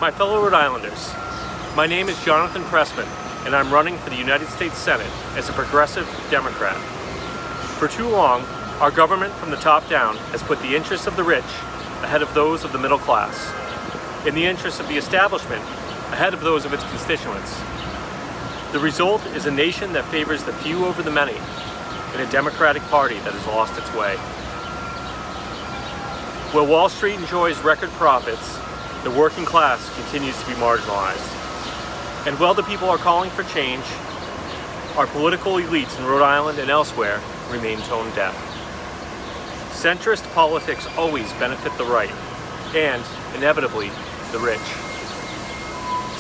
My fellow Rhode Islanders, my name is Jonathan Pressman, and I'm running for the United States Senate as a progressive Democrat. For too long, our government from the top down has put the interests of the rich ahead of those of the middle class, and the interests of the establishment ahead of those of its constituents. The result is a nation that favors the few over the many, and a Democratic Party that has lost its way. While Wall Street enjoys record profits, the working class continues to be marginalized. And while the people are calling for change, our political elites in Rhode Island and elsewhere remain tone deaf. Centrist politics always benefit the right, and, inevitably, the rich.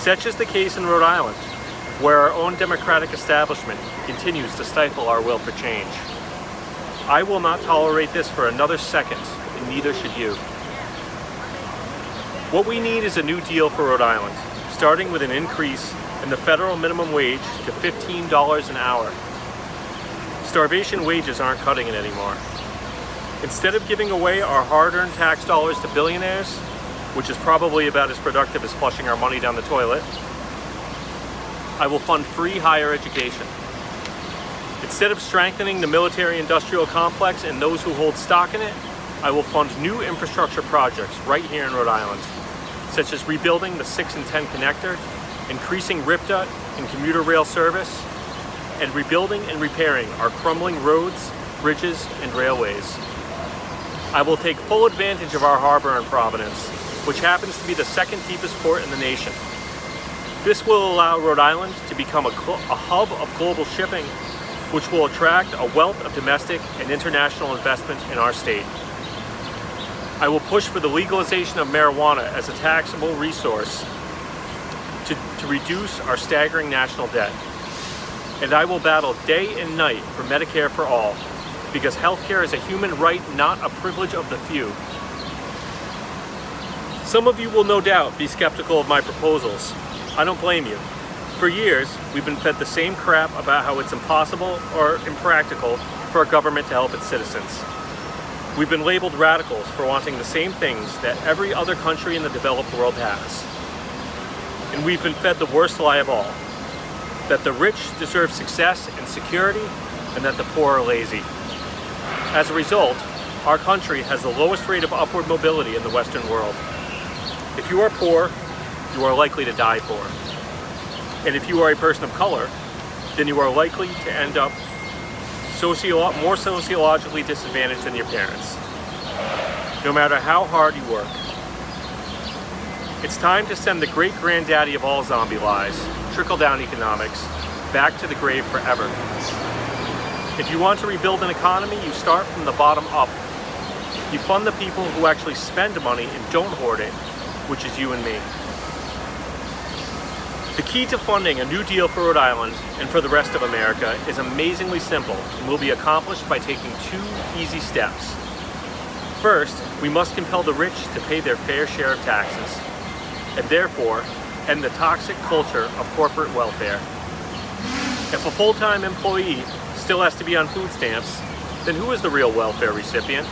Such is the case in Rhode Island, where our own democratic establishment continues to stifle our will for change. I will not tolerate this for another second, and neither should you. What we need is a new deal for Rhode Island, starting with an increase in the federal minimum wage to $15 an hour. Starvation wages aren't cutting it anymore. Instead of giving away our hard-earned tax dollars to billionaires, which is probably about as productive as flushing our money down the toilet, I will fund free higher education. Instead of strengthening the military-industrial complex and those who hold stock in it, I will fund new infrastructure projects right here in Rhode Island, such as rebuilding the 6 and 10 connector, increasing RIPTA and commuter rail service, and rebuilding and repairing our crumbling roads, bridges, and railways. I will take full advantage of our harbor in Providence, which happens to be the second deepest port in the nation. This will allow Rhode Island to become a hub of global shipping, which will attract a wealth of domestic and international investment in our state. I will push for the legalization of marijuana as a taxable resource to reduce our staggering national debt. And I will battle day and night for Medicare for all, because healthcare is a human right, not a privilege of the few. Some of you will no doubt be skeptical of my proposals. I don't blame you. For years, we've been fed the same crap about how it's impossible or impractical for a government to help its citizens. We've been labeled radicals for wanting the same things that every other country in the developed world has. And we've been fed the worst lie of all, that the rich deserve success and security, and that the poor are lazy. As a result, our country has the lowest rate of upward mobility in the Western world. If you are poor, you are likely to die poor. And if you are a person of color, then you are likely to end up more sociologically disadvantaged than your parents, no matter how hard you work. It's time to send the great-granddaddy of all zombie lies, trickle-down economics, back to the grave forever. If you want to rebuild an economy, you start from the bottom up. You fund the people who actually spend money and don't hoard it, which is you and me. The key to funding a new deal for Rhode Island and for the rest of America is amazingly simple and will be accomplished by taking 2 easy steps. First, we must compel the rich to pay their fair share of taxes, and therefore end the toxic culture of corporate welfare. If a full-time employee still has to be on food stamps, then who is the real welfare recipient?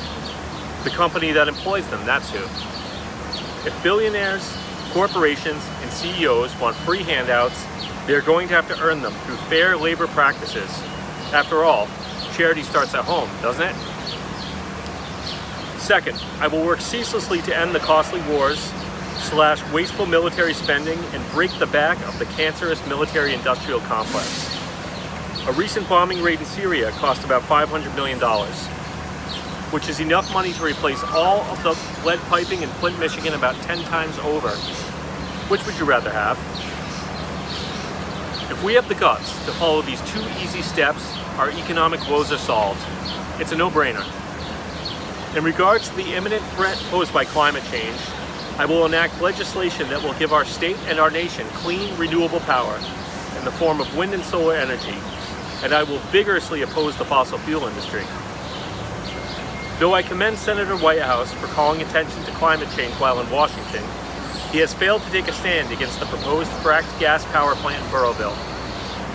The company that employs them, that's who. If billionaires, corporations, and CEOs want free handouts, they're going to have to earn them through fair labor practices. After all, charity starts at home, doesn't it? Second, I will work ceaselessly to end the costly wars, /wasteful military spending, and break the back of the cancerous military-industrial complex. A recent bombing raid in Syria cost about $500 million, which is enough money to replace all of the lead piping in Flint, Michigan about 10 times over. Which would you rather have? If we have the guts to follow these 2 easy steps, our economic woes are solved. It's a no-brainer. In regards to the imminent threat posed by climate change, I will enact legislation that will give our state and our nation clean, renewable power in the form of wind and solar energy, and I will vigorously oppose the fossil fuel industry. Though I commend Senator Whitehouse for calling attention to climate change while in Washington, he has failed to take a stand against the proposed fracked gas power plant in Boroughville,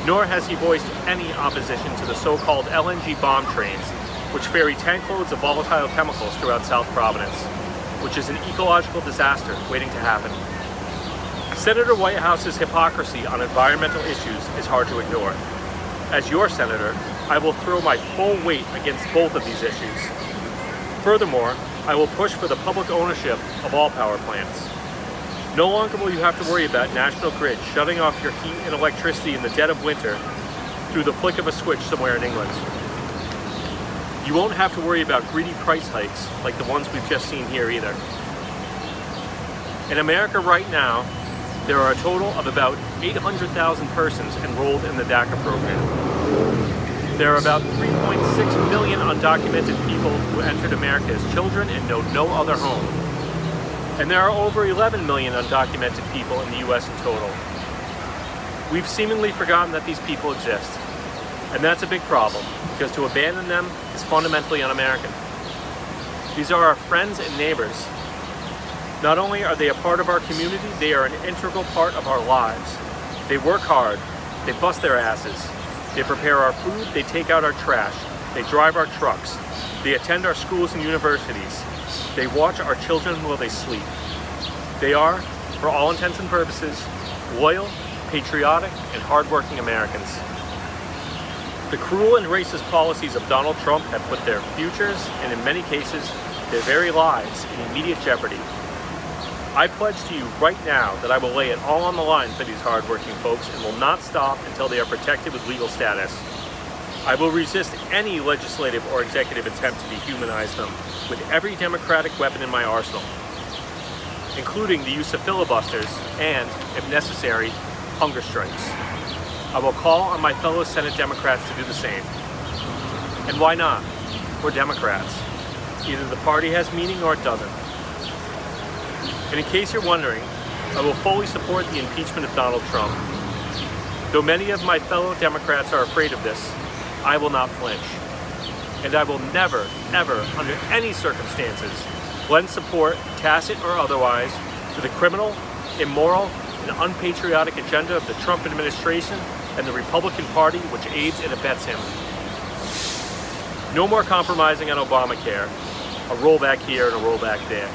nor has he voiced any opposition to the so-called LNG bomb trains, which ferry tank loads of volatile chemicals throughout South Providence, which is an ecological disaster waiting to happen. Senator Whitehouse's hypocrisy on environmental issues is hard to ignore. As your senator, I will throw my full weight against both of these issues. Furthermore, I will push for the public ownership of all power plants. No longer will you have to worry about National Grid shutting off your heat and electricity in the dead of winter through the flick of a switch somewhere in England. You won't have to worry about greedy price hikes like the ones we've just seen here either. In America right now, there are a total of about 800,000 persons enrolled in the DACA program. There are about 3.6 million undocumented people who entered America as children and know no other home. And there are over 11 million undocumented people in the US in total. We've seemingly forgotten that these people exist. And that's a big problem, because to abandon them is fundamentally un-American. These are our friends and neighbors. Not only are they a part of our community, they are an integral part of our lives. They work hard, they bust their asses, they prepare our food, they take out our trash, they drive our trucks, they attend our schools and universities, they watch our children while they sleep. They are, for all intents and purposes, loyal, patriotic, and hardworking Americans. The cruel and racist policies of Donald Trump have put their futures, and in many cases, their very lives, in immediate jeopardy. I pledge to you right now that I will lay it all on the line for these hardworking folks and will not stop until they are protected with legal status. I will resist any legislative or executive attempt to dehumanize them with every democratic weapon in my arsenal, including the use of filibusters and, if necessary, hunger strikes. I will call on my fellow Senate Democrats to do the same. And why not? We're Democrats. Either the party has meaning or it doesn't. And in case you're wondering, I will fully support the impeachment of Donald Trump. Though many of my fellow Democrats are afraid of this, I will not flinch. And I will never, ever, under any circumstances, lend support, tacit or otherwise, to the criminal, immoral, and unpatriotic agenda of the Trump administration and the Republican Party, which aids and abets him. No more compromising on Obamacare, a rollback here and a rollback there.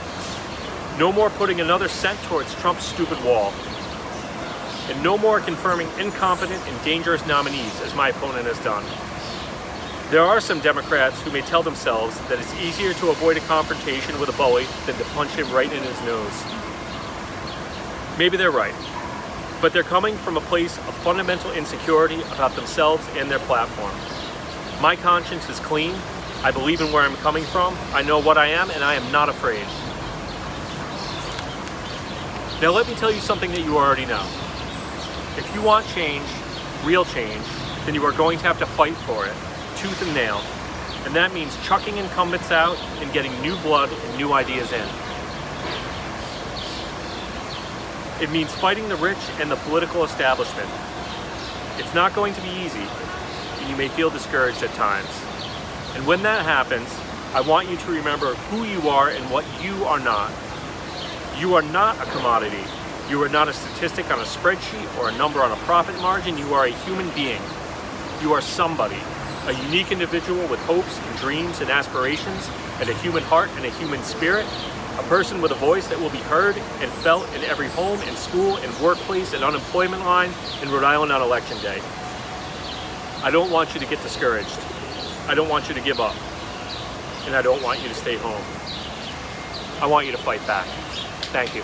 No more putting another cent towards Trump's stupid wall. And no more confirming incompetent and dangerous nominees, as my opponent has done. There are some Democrats who may tell themselves that it's easier to avoid a confrontation with a bully than to punch him right in his nose. Maybe they're right, but they're coming from a place of fundamental insecurity about themselves and their platform. My conscience is clean. I believe in where I'm coming from. I know what I am, and I am not afraid. Now let me tell you something that you already know. If you want change, real change, then you are going to have to fight for it, tooth and nail. And that means chucking incumbents out and getting new blood and new ideas in. It means fighting the rich and the political establishment. It's not going to be easy, and you may feel discouraged at times. And when that happens, I want you to remember who you are and what you are not. You are not a commodity. You are not a statistic on a spreadsheet or a number on a profit margin. You are a human being. You are somebody, a unique individual with hopes and dreams and aspirations, and a human heart and a human spirit, a person with a voice that will be heard and felt in every home and school and workplace and unemployment line in Rhode Island on Election Day. I don't want you to get discouraged. I don't want you to give up. And I don't want you to stay home. I want you to fight back. Thank you.